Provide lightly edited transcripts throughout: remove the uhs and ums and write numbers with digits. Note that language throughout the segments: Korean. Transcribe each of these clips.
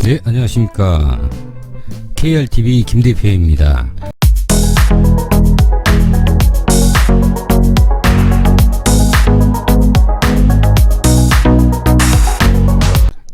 네, 안녕하십니까. KRTV 김대표입니다.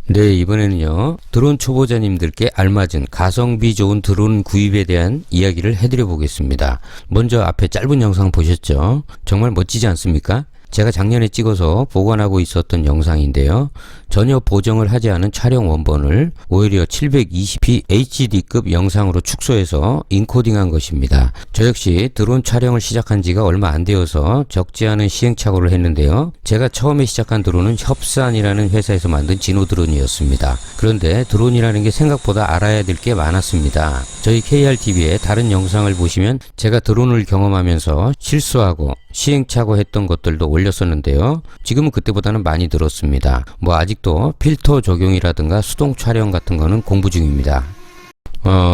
네, 이번에는요, 드론 초보자님들께 알맞은 가성비 좋은 드론 구입에 대한 이야기를 해드려 보겠습니다. 먼저 앞에 짧은 영상 보셨죠? 정말 멋지지 않습니까? 제가 작년에 찍어서 보관하고 있었던 영상인데요. 전혀 보정을 하지 않은 촬영 원본을 오히려 720p HD급 영상으로 축소해서 인코딩한 것입니다. 저 역시 드론 촬영을 시작한 지가 얼마 안 되어서 적지 않은 시행착오를 했는데요. 제가 처음에 시작한 드론은 협산이라는 회사에서 만든 진호 드론이었습니다. 그런데 드론이라는 게 생각보다 알아야 될 게 많았습니다. 저희 KRTV의 다른 영상을 보시면 제가 드론을 경험하면서 실수하고 시행착오 했던 것들도 올렸었는데요. 지금은 그때보다는 많이 늘었습니다. 아직도 필터 적용이라든가 수동 촬영 같은 거는 공부 중입니다.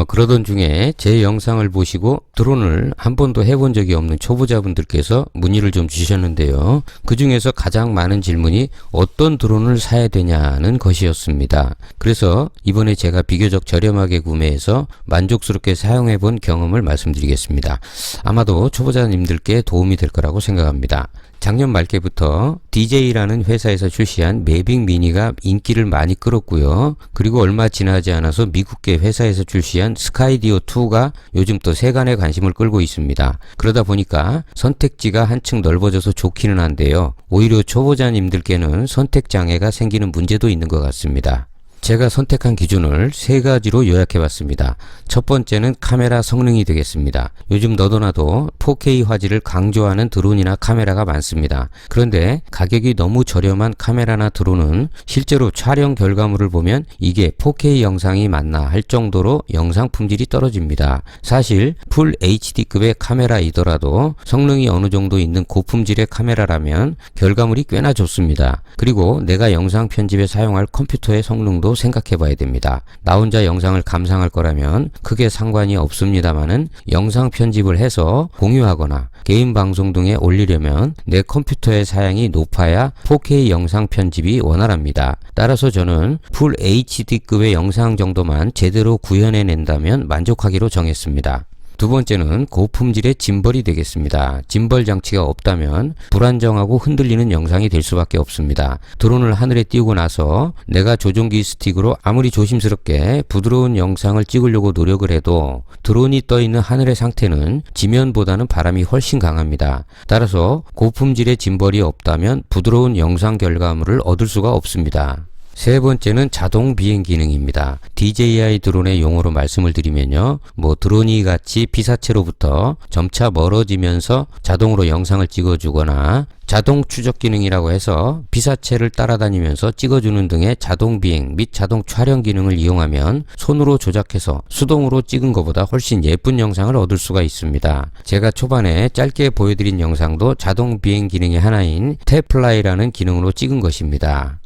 그러던 중에 제 영상을 보시고 드론을 한 번도 해본 적이 없는 초보자분들께서 문의를 좀 주셨는데요. 그 중에서 가장 많은 질문이 어떤 드론을 사야 되냐는 것이었습니다. 그래서 이번에 제가 비교적 저렴하게 구매해서 만족스럽게 사용해 본 경험을 말씀드리겠습니다. 아마도 초보자님들께 도움이 될 거라고 생각합니다. 작년 말께부터 DJ라는 회사에서 출시한 매빅 미니가 인기를 많이 끌었고요. 그리고 얼마 지나지 않아서 미국계 회사에서 출시한 스카이디오2가 요즘 또 세간의 관심을 끌고 있습니다. 그러다 보니까 선택지가 한층 넓어져서 좋기는 한데요. 오히려 초보자님들께는 선택 장애가 생기는 문제도 있는 것 같습니다. 제가 선택한 기준을 세 가지로 요약해 봤습니다. 첫 번째는 카메라 성능이 되겠습니다. 요즘 너도나도 4K 화질을 강조하는 드론이나 카메라가 많습니다. 그런데 가격이 너무 저렴한 카메라나 드론은 실제로 촬영 결과물을 보면 이게 4K 영상이 맞나 할 정도로 영상 품질이 떨어집니다. 사실 풀 HD급의 카메라이더라도 성능이 어느 정도 있는 고품질의 카메라라면 결과물이 꽤나 좋습니다. 그리고 내가 영상 편집에 사용할 컴퓨터의 성능도 생각해 봐야 됩니다. 나 혼자 영상을 감상할 거라면 크게 상관이 없습니다만은 영상 편집을 해서 공유하거나 개인 방송 등에 올리려면 내 컴퓨터의 사양이 높아야 4K 영상 편집이 원활합니다. 따라서 저는 풀 HD급의 영상 정도만 제대로 구현해낸다면 만족하기로 정했습니다. 두 번째는 고품질의 짐벌이 되겠습니다. 짐벌 장치가 없다면 불안정하고 흔들리는 영상이 될 수밖에 없습니다. 드론을 하늘에 띄우고 나서 내가 조종기 스틱으로 아무리 조심스럽게 부드러운 영상을 찍으려고 노력을 해도 드론이 떠 있는 하늘의 상태는 지면보다는 바람이 훨씬 강합니다. 따라서 고품질의 짐벌이 없다면 부드러운 영상 결과물을 얻을 수가 없습니다. 세 번째는 자동 비행 기능입니다. DJI 드론의 용어로 말씀을 드리면요. 드론이 같이 피사체로부터 점차 멀어지면서 자동으로 영상을 찍어주거나 자동 추적 기능이라고 해서 피사체를 따라다니면서 찍어주는 등의 자동 비행 및 자동 촬영 기능을 이용하면 손으로 조작해서 수동으로 찍은 것보다 훨씬 예쁜 영상을 얻을 수가 있습니다. 제가 초반에 짧게 보여드린 영상도 자동 비행 기능의 하나인 탭플라이라는 기능으로 찍은 것입니다.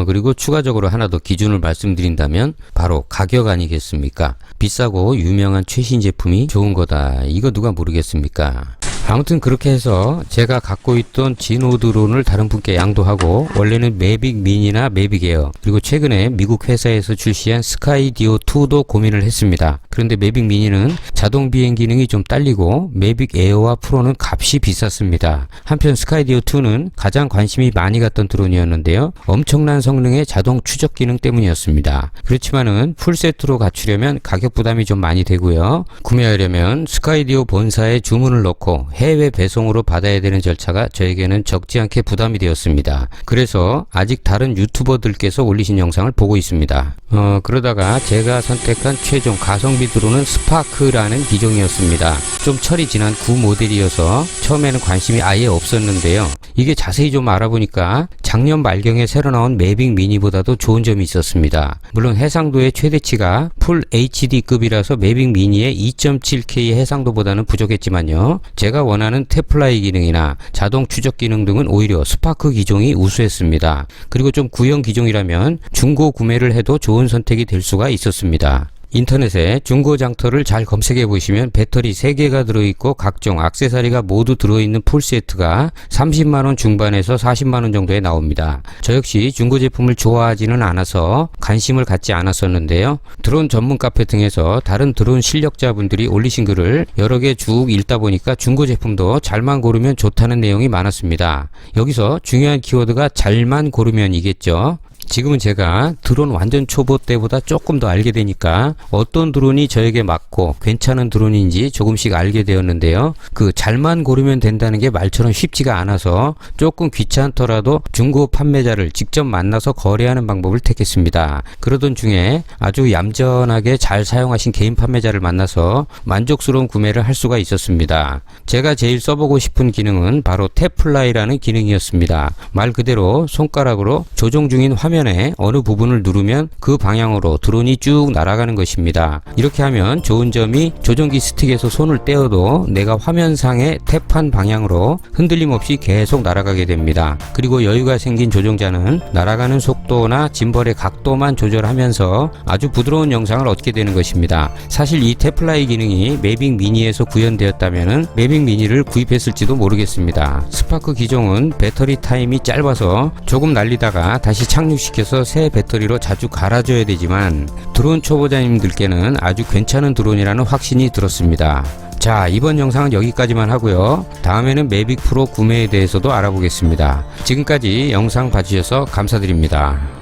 그리고 추가적으로 하나 더 기준을 말씀드린다면 바로 가격 아니겠습니까? 비싸고 유명한 최신 제품이 좋은 거다. 이거 누가 모르겠습니까? 아무튼 그렇게 해서 제가 갖고 있던 진호 드론을 다른 분께 양도하고 원래는 매빅 미니나 매빅 에어 그리고 최근에 미국 회사에서 출시한 스카이디오2도 고민을 했습니다. 그런데 매빅 미니는 자동 비행 기능이 좀 딸리고 매빅 에어와 프로는 값이 비쌌습니다. 한편 스카이디오2는 가장 관심이 많이 갔던 드론이었는데요. 엄청난 성능의 자동 추적 기능 때문이었습니다. 그렇지만은 풀세트로 갖추려면 가격 부담이 좀 많이 되고요. 구매하려면 스카이디오 본사에 주문을 넣고 해외 배송으로 받아야 되는 절차가 저에게는 적지 않게 부담이 되었습니다. 그래서 아직 다른 유튜버들께서 올리신 영상을 보고 있습니다. 그러다가 제가 선택한 최종 가성비 드론은 스파크라는 기종이었습니다. 좀 철이 지난 구 모델이어서 처음에는 관심이 아예 없었는데요. 이게 자세히 좀 알아보니까 작년 말경에 새로 나온 매빅 미니보다도 좋은 점이 있었습니다. 물론 해상도의 최대치가 풀 HD급이라서 매빅 미니의 2.7K 해상도보다는 부족했지만요. 제가 원하는 탭플라이 기능이나 자동 추적 기능 등은 오히려 스파크 기종이 우수했습니다. 그리고 좀 구형 기종이라면 중고 구매를 해도 좋은 선택이 될 수가 있었습니다. 인터넷에 중고 장터를 잘 검색해 보시면 배터리 3개가 들어있고 각종 액세서리가 모두 들어있는 풀세트가 30만원 중반에서 40만원 정도에 나옵니다. 저 역시 중고 제품을 좋아하지는 않아서 관심을 갖지 않았었는데요. 드론 전문 카페 등에서 다른 드론 실력자분들이 올리신 글을 여러 개 쭉 읽다 보니까 중고 제품도 잘만 고르면 좋다는 내용이 많았습니다. 여기서 중요한 키워드가 잘만 고르면이겠죠. 지금은 제가 드론 완전 초보 때보다 조금 더 알게 되니까 어떤 드론이 저에게 맞고 괜찮은 드론인지 조금씩 알게 되었는데요. 그 잘만 고르면 된다는 게 말처럼 쉽지가 않아서 조금 귀찮더라도 중고 판매자를 직접 만나서 거래하는 방법을 택했습니다. 그러던 중에 아주 얌전하게 잘 사용하신 개인 판매자를 만나서 만족스러운 구매를 할 수가 있었습니다. 제가 제일 써보고 싶은 기능은 바로 탭플라이라는 기능이었습니다. 말 그대로 손가락으로 조종 중인 화면에 어느 부분을 누르면 그 방향으로 드론이 쭉 날아가는 것입니다. 이렇게 하면 좋은 점이 조종기 스틱에서 손을 떼어도 내가 화면상의 탭한 방향으로 흔들림 없이 계속 날아가게 됩니다. 그리고 여유가 생긴 조종자는 날아가는 속도나 짐벌의 각도만 조절하면서 아주 부드러운 영상을 얻게 되는 것입니다. 사실 이 탭플라이 기능이 매빅 미니에서 구현되었다면 매빅 미니를 구입했을지도 모르겠습니다. 스파크 기종은 배터리 타임이 짧아서 조금 날리다가 다시 착륙시켜서 새 배터리로 자주 갈아줘야 되지만 드론 초보자님들께는 아주 괜찮은 드론이라는 확신이 들었습니다. 자, 이번 영상은 여기까지만 하고요. 다음에는 매빅 프로 구매에 대해서도 알아보겠습니다. 지금까지 영상 봐주셔서 감사드립니다.